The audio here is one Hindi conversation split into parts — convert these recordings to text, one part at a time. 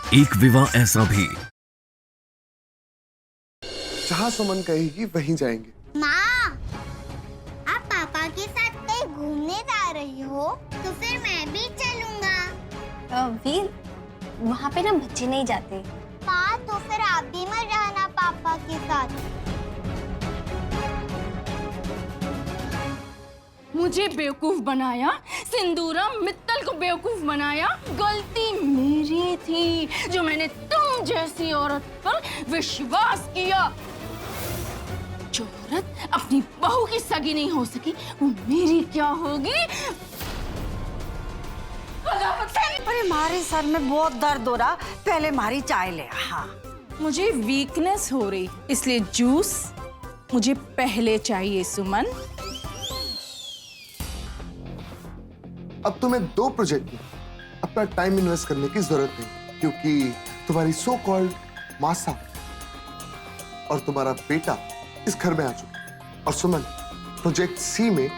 एक विवाह ऐसा भी। जहाँ सुमन कहेगी वहीं जाएंगे। माँ, आप पापा के साथ कहीं घूमने जा रही हो तो फिर मैं भी चलूंगा। वीर, वहाँ पे ना बच्चे नहीं जाते। माँ, तो फिर आप भी मत जाना पापा के साथ। मुझे बेवकूफ बनाया, सिंदूरा मित्तल को बेवकूफ बनाया। गलती मेरी थी जो मैंने तुम जैसी औरत पर विश्वास किया। जो औरत अपनी बहू की सगी नहीं हो सकी वो मेरी क्या होगी? अरे मारे सर में बहुत दर्द हो रहा, पहले मारी चाय ले। हाँ, मुझे वीकनेस हो रही इसलिए जूस मुझे पहले चाहिए सुमन। अब तुम्हें 2 प्रोजेक्ट में अपना टाइम इन्वेस्ट करने की जरूरत नहीं, क्योंकि तुम्हारी सो कॉल्ड मासा और तुम्हारा बेटा इस घर में आ चुका। और सुमन, प्रोजेक्ट सी में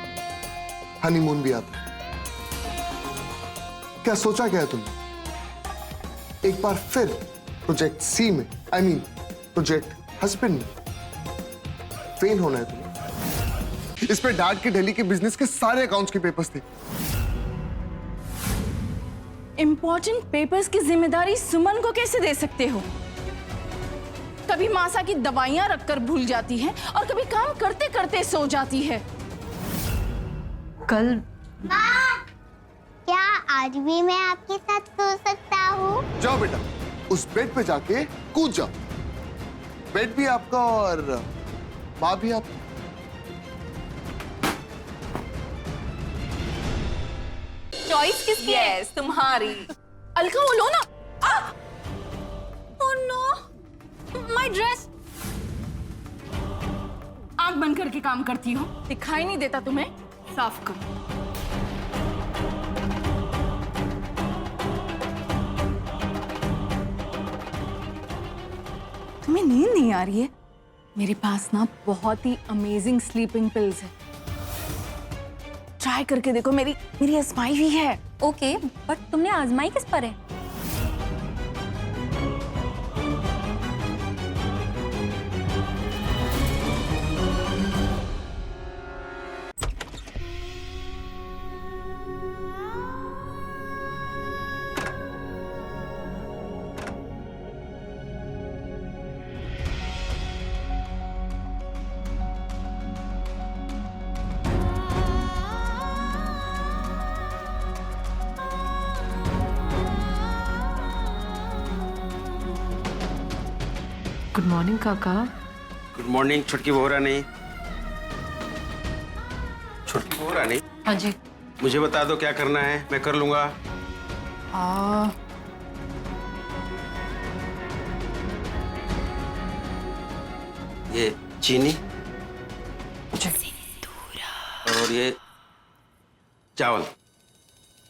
हनीमून भी आता है। क्या सोचा क्या है तुमने? एक बार फिर प्रोजेक्ट सी में, आई मीन प्रोजेक्ट हस्बैंड में फेल होना है तुम्हें। इस पे डैड के दिल्ली के बिजनेस के सारे अकाउंट्स के पेपर्स थे। इंपॉर्टेंट पेपर्स की जिम्मेदारी सुमन को कैसे दे सकते हो? कभी मासा की दवाइयां रखकर भूल जाती है और कभी काम करते करते सो जाती है। कल माँ, क्या आज भी मैं आपके साथ सो सकता हूँ? जाओ बेटा, उस बेड पे जाके कूद जाओ। बेड भी आपका और माँ भी आपकी। चॉइस किसकी है? Yes, तुम्हारी। अलका वो लो ना। Oh no, my dress. आंख बंद करके काम करती हो, दिखाई नहीं देता तुम्हें? साफ करो। तुम्हें नींद नहीं आ रही है? मेरे पास ना बहुत ही अमेजिंग स्लीपिंग पिल्स है, ट्राई करके देखो। मेरी आजमाई हुई है। ओके, बट तुमने आजमाई किस पर है? गुड मॉर्निंग काका। गुड मॉर्निंग छुटकी बहू रानी। छुटकी बहू रानी, हाँ जी। मुझे बता दो क्या करना है, मैं कर लूंगा। ये चीनी और ये चावल।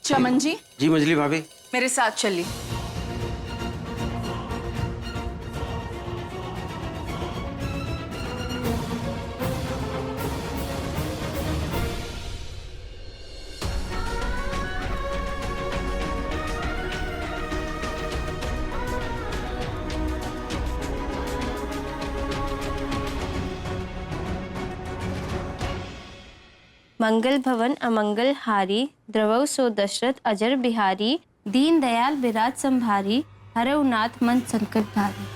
चमन जी, जी मजली भाभी। मेरे साथ चलिए। मंगल भवन अमंगल हारी, द्रवौ सो दशरथ अजर बिहारी, दीन दयाल विराज संभारी, हरौ नाथ मन संकट भारी।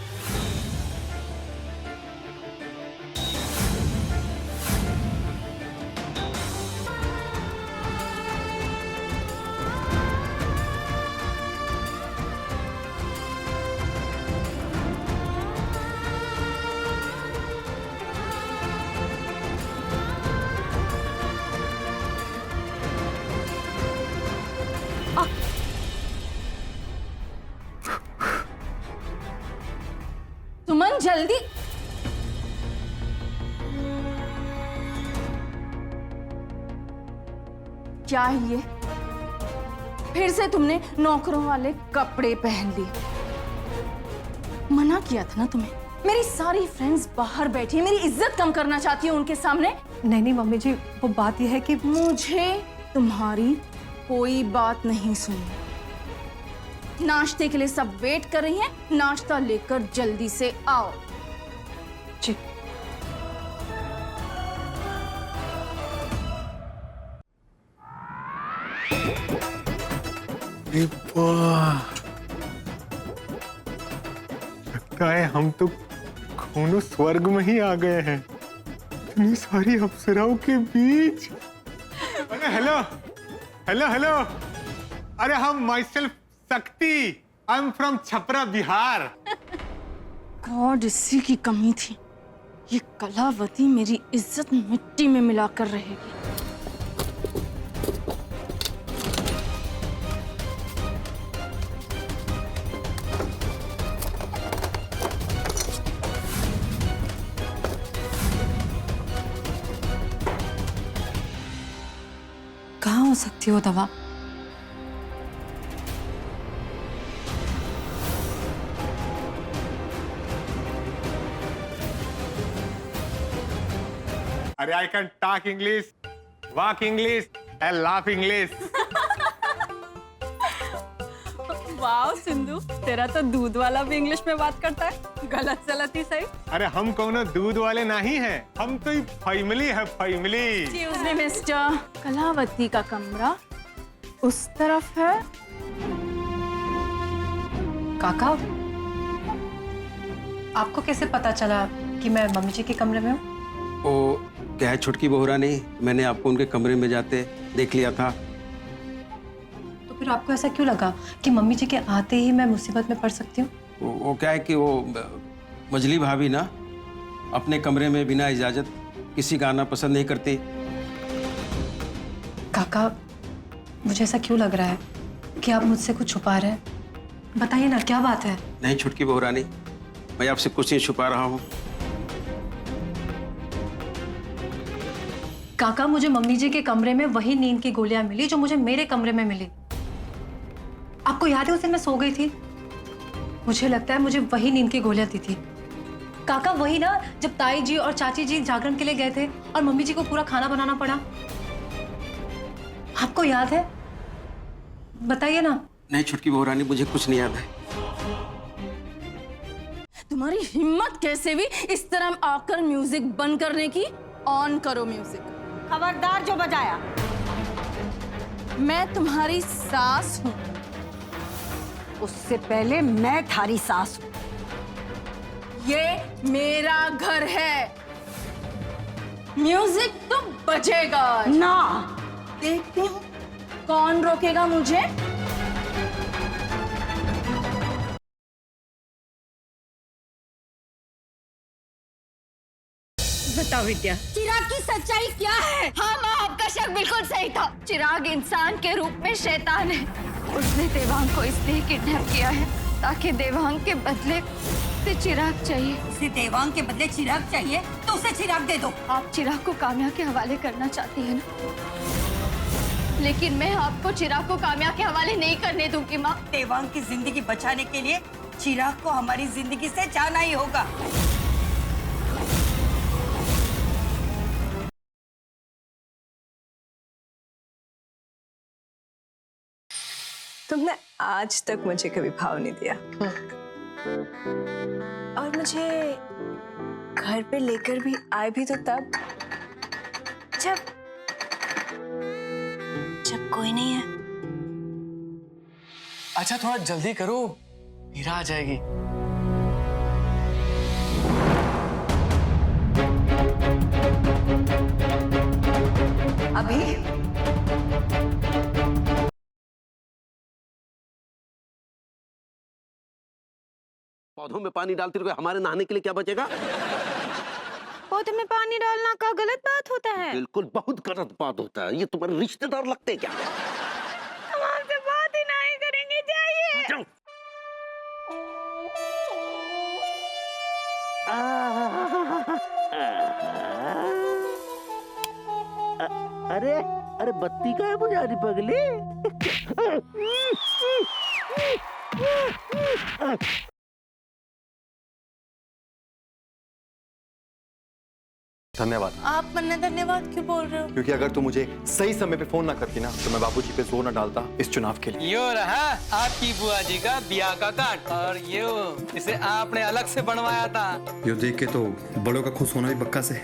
सुमन जल्दी। क्या ये फिर से तुमने नौकरों वाले कपड़े पहन लिए? मना किया था ना तुम्हें। मेरी सारी फ्रेंड्स बाहर बैठी है, मेरी इज्जत कम करना चाहती हो उनके सामने। नहीं नहीं मम्मी जी, वो बात यह है कि मुझे तुम्हारी कोई बात नहीं सुननी। नाश्ते के लिए सब वेट कर रही हैं, नाश्ता लेकर जल्दी से आओ। जी। लगता है हम तो दोनों स्वर्ग में ही आ गए हैं, इतनी सारी अप्सराओं के बीच। अरे हेलो हेलो हेलो, अरे हम माई सेल्फ शक्ति, I am from Chhapra Bihar. God, इसी की कमी थी। ये कलावती मेरी इज्जत मिट्टी में मिलाकर रहेगी। कहाँ हो सकती हो दवा? अरे I can talk English, walk English and laugh English. वाह सिंधु, तेरा तो दूध वाला भी इंग्लिश में बात करता है। गलत सलती सही। अरे हम कौनो दूध वाले नहीं हैं, हम तो फैमिली है, family. Excuse me mister, Kalavati का कमरा उस तरफ है। काका, आपको कैसे पता चला कि मैं मम्मी जी के कमरे में हूँ? वो क्या है छुटकी बहू रानी, मैंने आपको उनके कमरे में जाते देख लिया था। तो फिर आपको ऐसा क्यों लगा कि मम्मी जी के आते ही मैं मुसीबत में पड़ सकती हूँ? वो क्या है कि वो मजली भाभी ना अपने कमरे में बिना इजाजत किसी का आना पसंद नहीं करती। काका, मुझे ऐसा क्यों लग रहा है कि आप मुझसे कुछ छुपा रहे हैं? बताइए ना, क्या बात है? नहीं छुटकी बहू रानी, मैं आपसे कुछ नहीं छुपा रहा हूँ। काका, मुझे मम्मी जी के कमरे में वही नींद की गोलियां मिली जो मुझे मेरे कमरे में मिली। आपको याद है उस दिन मैं सो गई थी? मुझे लगता है मुझे वही नींद की गोलियां दी थी। काका, वही ना जब ताई जी और चाची जी जागरण के लिए गए थे और मम्मी जी को पूरा खाना बनाना पड़ा। आपको याद है? बताइए ना। नहीं छुटकी बहू रानी, मुझे कुछ नहीं याद है। तुम्हारी हिम्मत कैसे भी इस तरह आकर म्यूजिक बंद करने की? ऑन करो म्यूजिक। खबरदार जो बजाया। मैं तुम्हारी सास हूँ। उससे पहले मैं थारी सास हूँ। ये मेरा घर है, म्यूजिक तो बजेगा। ना। देखती हूँ कौन रोकेगा मुझे। बताओ विद्या, चिराग की सच्चाई क्या है? हाँ माँ, आपका शक बिल्कुल सही था। चिराग इंसान के रूप में शैतान है। उसने देवांग को इसलिए किडनैप किया है ताकि देवांग के बदले उसे चिराग चाहिए। उसे देवांग के बदले चिराग चाहिए तो उसे चिराग दे दो। आप चिराग को काम्या के हवाले करना चाहती है ना? लेकिन मैं आपको चिराग को काम्या के हवाले नहीं करने दूंगी माँ। देवांग की जिंदगी बचाने के लिए चिराग को हमारी जिंदगी से जाना ही होगा। तुमने आज तक मुझे कभी भाव नहीं दिया, और मुझे घर पे लेकर भी आए भी तो तब जब जब कोई नहीं है। अच्छा थोड़ा जल्दी करो, मीरा आ जाएगी। अभी पौधों में पानी डालते हुए हमारे नहाने के लिए क्या बचेगा? पौधे में पानी डालना का गलत बात होता है? बिल्कुल बहुत गलत बात होता है। ये तुम्हारे रिश्तेदार लगते हैं क्या? हम आपसे बात ही नहीं करेंगे, जाइए। जाओ। अरे अरे बत्ती का है बुझारी पगली। धन्यवाद। आप मन्ना धन्यवाद क्यों बोल रहे हो? क्योंकि अगर तू मुझे सही समय पे फोन ना करती ना तो मैं बाबूजी पे जोर ना डालता इस चुनाव के लिए। यो रहा आपकी बुआ जी का ब्याह का कार्ड और यो इसे आपने अलग से बनवाया था। यो देख के तो बड़ों का खुश होना भी पक्का से।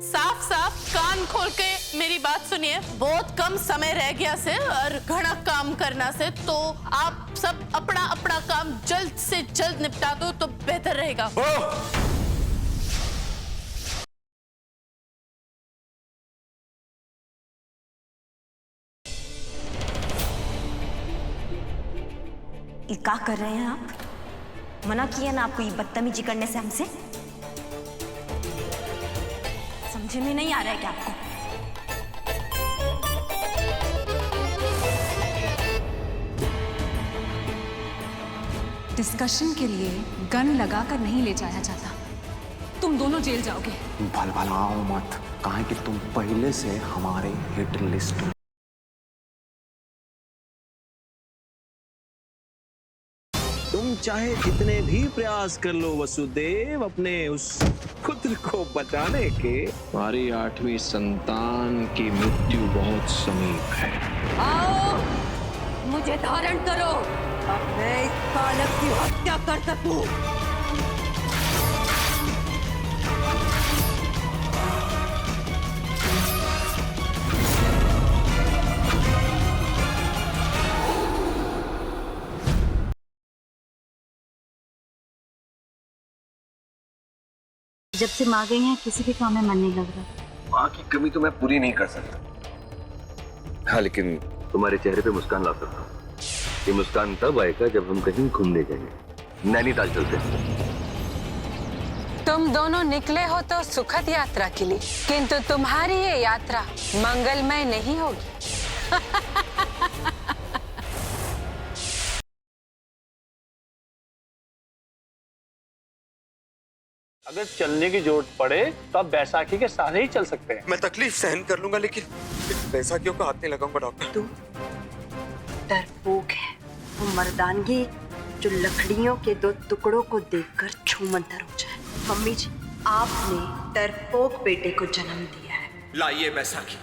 साफ साफ कान खोल के मेरी बात सुनिए। बहुत कम समय रह गया से और घना काम करना से, तो आप सब अपना अपना काम जल्द से जल्द निपटा दो तो बेहतर रहेगा। ये क्या कर रहे हैं आप? मना किया ना आपको ये बदतमीजी करने से हमसे? समझे में नहीं आ रहा है क्या आपको? डिस्कशन के लिए गन लगाकर नहीं ले जाया जाता। तुम दोनों जेल जाओगे। भलभलाओ मत, कहा कि तुम पहले से हमारे हिट लिस्ट। तुम चाहे जितने भी प्रयास कर लो वसुदेव अपने उस पुत्र को बचाने के, हमारी 8वीं संतान की मृत्यु बहुत समीप है। आओ, मुझे धारण करो, अब मैं इस बालक की हत्या कर सकूं। जब से माँ गई हैं किसी भी काम में मन नहीं लग रहा। माँ की कमी तो मैं पूरी नहीं कर सकता, हाँ लेकिन तुम्हारे चेहरे पे मुस्कान ला सकता हूँ। ये मुस्कान तब आएगा जब हम कहीं घूमने जाएंगे, नैनीताल चलते हैं। तुम दोनों निकले हो तो सुखद यात्रा के लिए, किंतु तुम्हारी ये यात्रा मंगलमय नहीं होगी। अगर चलने की जरूरत पड़े तो आप बैसाखी के साथ ही चल सकते हैं। मैं तकलीफ सहन कर लूंगा लेकिन बैसाखियों का हाथ नहीं लगाऊंगा डॉक्टर। तू डरपोक है, वो मर्दानगी जो लकड़ियों के 2 टुकड़ों को देखकर छूमंतर हो जाए। मम्मी जी, आपने डरपोक बेटे को जन्म दिया है। लाइए बैसाखी।